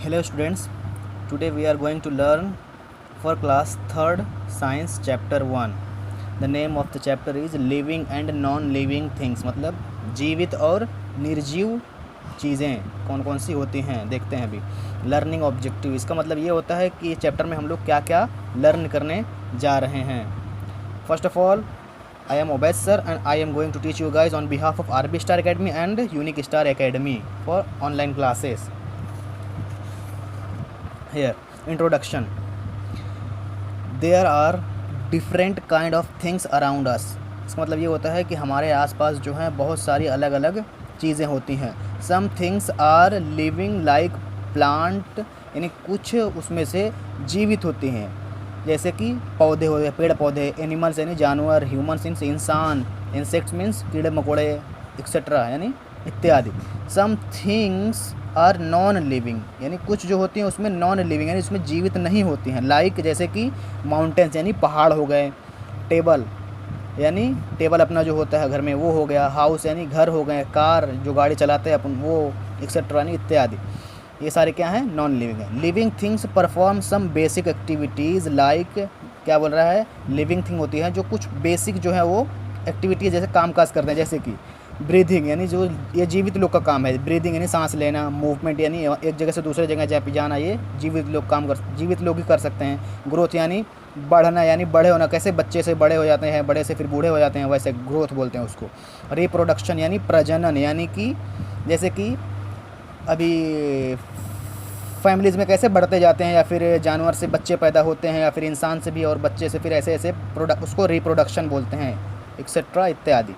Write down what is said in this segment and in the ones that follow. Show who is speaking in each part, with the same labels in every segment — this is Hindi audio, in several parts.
Speaker 1: Hello students, today we are going to learn for class 3rd science chapter 1. The name of the chapter is living and non-living things, मतलब जीवित और निर्जीव चीज़ें कौन कौन सी होती हैं देखते हैं अभी। लर्निंग ऑब्जेक्टिव, इसका मतलब ये होता है कि चैप्टर में हम लोग क्या क्या लर्न करने जा रहे हैं। First of all, I am Obed sir and I am going to teach you guys on behalf of RB Star Academy and Unique Star Academy for online classes. Here, introduction. There are different kind of things around us. इसका मतलब ये होता है कि हमारे आसपास जो है बहुत सारी अलग अलग चीज़ें होती हैं। Some things are living like plant, यानी कुछ उसमें से जीवित होती हैं, जैसे कि पौधे हो गए, पेड़ पौधे, एनिमल्स यानी जानवर, ह्यूमन्स मीन्स इंसान, इंसेक्ट्स मीन्स कीड़े मकोड़े एक्सेट्रा यानी इत्यादि। Some things are non living, यानी कुछ जो होती हैं उसमें नॉन लिविंग यानी उसमें जीवित नहीं होती हैं। लाइक जैसे कि माउंटेन्स यानी पहाड़ हो गए, टेबल यानी टेबल अपना जो होता है घर में वो हो गया, हाउस यानी घर हो गए, कार जो गाड़ी चलाते हैं अपन वो एक्सेट्रा यानी इत्यादि। ये सारे क्या हैं? नॉन लिविंग है। Living things perform some basic activities like, क्या बोल रहा है? लिविंग थिंग होती है जो कुछ बेसिक जो है वो एक्टिविटीज़ जैसे काम काज करते हैं, जैसे कि ब्रीथिंग यानी जो ये जीवित लोग का काम है। ब्रीथिंग यानी सांस लेना, मूवमेंट यानी एक जगह से दूसरे जगह जाना, ये जीवित लोग ही कर सकते हैं। ग्रोथ यानी बढ़ना यानी बड़े होना, कैसे बच्चे से बड़े हो जाते हैं, बड़े से फिर बूढ़े हो जाते हैं, वैसे ग्रोथ बोलते हैं उसको। रिप्रोडक्शन यानी प्रजनन, यानी कि जैसे कि अभी फैमिलीज़ में कैसे बढ़ते जाते हैं, या फिर जानवर से बच्चे पैदा होते हैं, या फिर इंसान से भी और बच्चे से फिर ऐसे ऐसे उसको रिप्रोडक्शन बोलते हैं, एक्सेट्रा इत्यादि।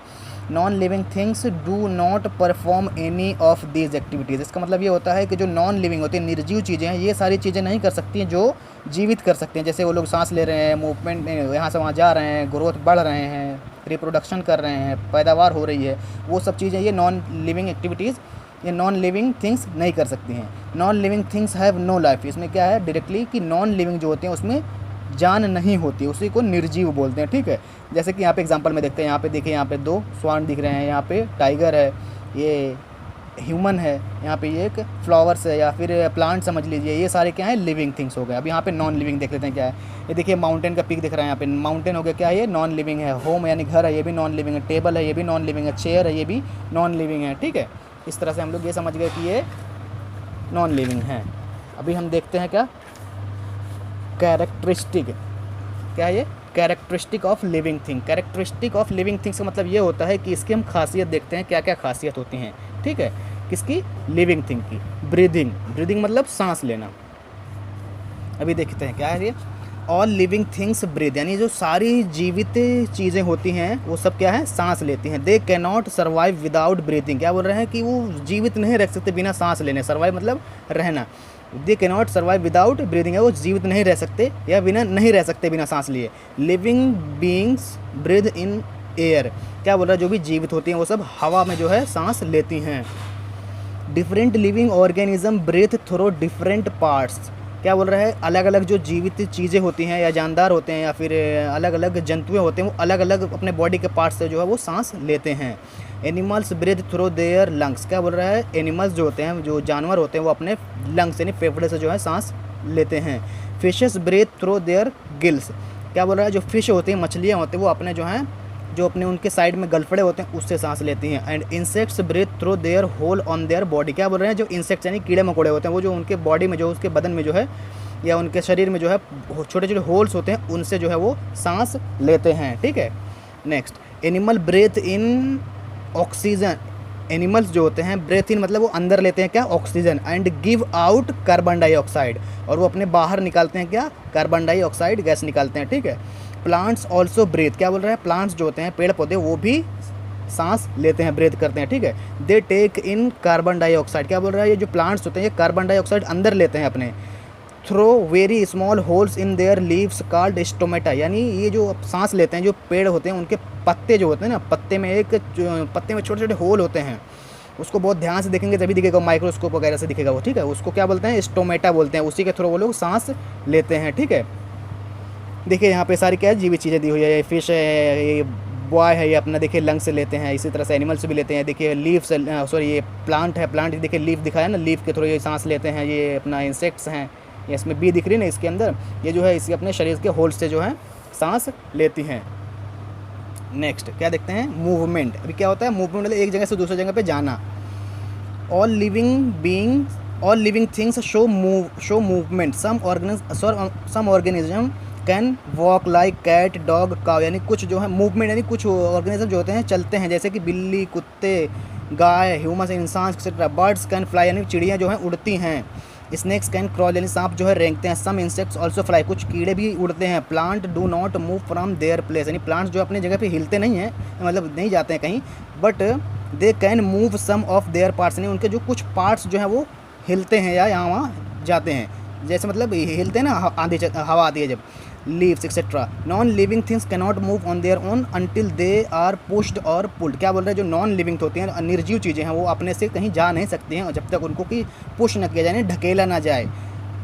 Speaker 1: Non living things do not perform any of these activities, इसका मतलब ये होता है कि जो नॉन लिविंग होती हैं, निर्जीव चीज़ें हैं, ये सारी चीज़ें नहीं कर सकती हैं जो जीवित कर सकते हैं। जैसे वो लोग सांस ले रहे हैं, मूवमेंट यहाँ से वहाँ जा रहे हैं, ग्रोथ बढ़ रहे हैं, रिप्रोडक्शन कर रहे हैं, पैदावार हो रही है, वो सब चीज़ें ये नॉन लिविंग एक्टिविटीज़, ये नॉन लिविंग थिंग्स नहीं कर सकती हैं। Non living things have no life, इसमें क्या है डायरेक्टली कि नॉन लिविंग जो होते हैं उसमें जान नहीं होती, उसी को निर्जीव बोलते हैं। ठीक है, जैसे कि यहाँ पे एग्जांपल में देखते हैं, यहाँ पे देखिए, यहाँ पे 2 स्वान दिख रहे हैं, यहाँ पे टाइगर है, ये ह्यूमन है, यहाँ पे ये एक फ्लावर्स है या फिर प्लांट समझ लीजिए, ये सारे क्या है? लिविंग थिंग्स हो गए। अब यहाँ पे नॉन लिविंग देख लेते हैं क्या है। ये देखिए माउंटेन का पीक दिख रहा है, यहाँ पे माउंटेन हो गया, क्या है ये? नॉन लिविंग है। होम यानी घर है, ये भी नॉन लिविंग है। टेबल है, ये भी नॉन लिविंग है। चेयर है, ये भी नॉन लिविंग है। ठीक है, इस तरह से हम लोग ये समझ गए कि ये नॉन लिविंग हैं। अभी हम देखते हैं क्या कैरेक्टरिस्टिक, क्या है ये? Characteristic of living thing. Characteristic of living things का मतलब ये होता है कि इसकी हम खासियत देखते हैं, क्या क्या खासियत होती हैं। ठीक है, किसकी? लिविंग थिंग की। ब्रीदिंग, ब्रीदिंग मतलब सांस लेना। अभी देखते हैं क्या है ये। ऑल लिविंग थिंग्स ब्रीथ, यानी जो सारी जीवित चीज़ें होती हैं वो सब क्या है? सांस लेती हैं। They can not survive without breathing, क्या बोल रहे हैं कि वो जीवित नहीं रह सकते बिना सांस लेने। सर्वाइव मतलब रहना। They can not survive without breathing है, वो जीवित नहीं रह सकते या बिना नहीं रह सकते बिना सांस लिए। Living beings breathe in air, क्या बोल रहा है? जो भी जीवित होती हैं वो सब हवा में जो है सांस लेती हैं। Different living organism breathe through different parts, क्या बोल रहा है? अलग अलग जो जीवित चीज़ें होती हैं या जानदार होते हैं या फिर अलग अलग जंतुएं होते हैं, वो अलग अलग अपने बॉडी के पार्ट से जो है वो सांस लेते हैं। Animals breathe through their lungs, क्या बोल रहा है? एनिमल्स जो होते हैं, जो जानवर होते हैं, वो अपने लंग्स यानी फेफड़े से जो है सांस लेते हैं। Fishes breathe through their gills, क्या बोल रहा है? जो फिश होती हैं, मछलियाँ होती हैं, वो अपने जो हैं जो अपने उनके साइड में गलफड़े होते हैं उससे सांस लेती हैं। And insects breathe through their hole on their body, क्या बोल रहे हैं? जो इंसेक्ट्स यानी कीड़े मकोड़े होते हैं, वो जो उनके बॉडी में जो उसके बदन में जो है या उनके शरीर में जो है छोटे छोटे होल्स होते हैं, उनसे जो है वो सांस लेते हैं। ठीक है, नेक्स्ट, एनिमल ब्रीथ इन ऑक्सीजन, एनिमल्स जो होते हैं ब्रेथ इन मतलब वो अंदर लेते हैं क्या? Oxygen. And give out carbon dioxide, और वो अपने बाहर निकालते हैं क्या? कार्बन डाइऑक्साइड गैस निकालते हैं। ठीक है, प्लांट्स ऑल्सो ब्रीथ, क्या बोल रहे हैं? प्लांट्स जो होते हैं, पेड़ पौधे, वो भी सांस लेते हैं, ब्रीथ करते हैं। ठीक है, they take in carbon dioxide, क्या बोल रहा है? ये जो प्लांट्स होते हैं ये कार्बन डाइऑक्साइड अंदर लेते हैं अपने through very small holes in their leaves called stomata, यानी ये जो सांस लेते हैं जो पेड़ होते हैं उनके पत्ते जो होते हैं ना, पत्ते में छोटे छोटे होल होते हैं, उसको बहुत ध्यान से देखेंगे तभी दिखेगा, माइक्रोस्कोप वगैरह से दिखेगा वो। ठीक है, उसको क्या बोलते हैं? स्टोमेटा बोलते हैं, उसी के थ्रू वो लोग सांस लेते हैं। ठीक है, देखिए यहाँ पे सारी क्या है? जीवित चीज़ें दी हुई है। ये फिश है, ये बॉय है ये अपना देखिए लंग से लेते हैं, इसी तरह से एनिमल से भी लेते हैं। देखिए लीफ से, सॉरी ये प्लांट है, प्लांट देखिए लीफ दिखाया ना, लीफ के थ्रू ये सांस लेते हैं। ये अपना इंसेक्ट्स हैं, ये इसमें बी दिख रही है ना इसके अंदर, ये जो है इसके अपने शरीर के होल्ड से जो है सांस लेती हैं। नेक्स्ट क्या देखते हैं, मूवमेंट। अभी क्या होता है मूवमेंट, मतलब एक जगह से दूसरी जगह पे जाना। All living things show movement. Some organism can walk like cat, dog, cow, यानी कुछ जो है मूवमेंट, यानी कुछ ऑर्गेनिज्म जो होते हैं चलते हैं, जैसे कि बिल्ली, कुत्ते, गाय, ह्यूमन, इंसान एक्सेट्रा। बर्ड्स कैन फ्लाई, यानी चिड़ियाँ जो हैं उड़ती हैं। स्नैक्स कैन क्रॉल, यानी सांप जो है रेंगते हैं। सम इंसेक्ट्स ऑल्सो फ्लाई, कुछ कीड़े भी उड़ते हैं। Plant do not move from their place, यानी प्लांट्स जो अपनी जगह पे हिलते नहीं हैं, मतलब नहीं जाते हैं कहीं, but they can move some of their parts, यानी उनके जो कुछ पार्ट्स जो हैं वो हिलते हैं या यहाँ वहाँ जाते हैं। जैसे मतलब हिलते हैं ना, आंधी हवा आती है जब। Leaves etcetera. Non living things cannot move on their own until they are pushed और पुल्ड। क्या बोल रहे हैं, जो नॉन लिविंग होती हैं, निर्जीव चीज़ें हैं, वो अपने से कहीं जा नहीं सकती हैं, और जब तक उनको कि पुश न किया जाए, ढकेला ना जाए।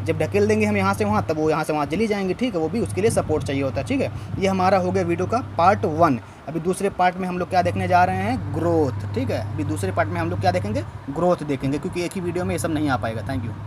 Speaker 1: जब ढकेल देंगे हम यहाँ से वहाँ, तब वो यहाँ से वहाँ चली जाएंगी, ठीक है। वो भी उसके लिए सपोर्ट चाहिए होता है, ठीक है। ये हमारा हो गया वीडियो का पार्ट 1। अभी दूसरे पार्ट में हम लोग क्या देखने जा रहे हैं, ग्रोथ, ठीक है। अभी दूसरे पार्ट में हम लोग क्या देखेंगे, ग्रोथ देखेंगे, क्योंकि एक ही वीडियो में ये सब नहीं आ पाएगा। Thank you.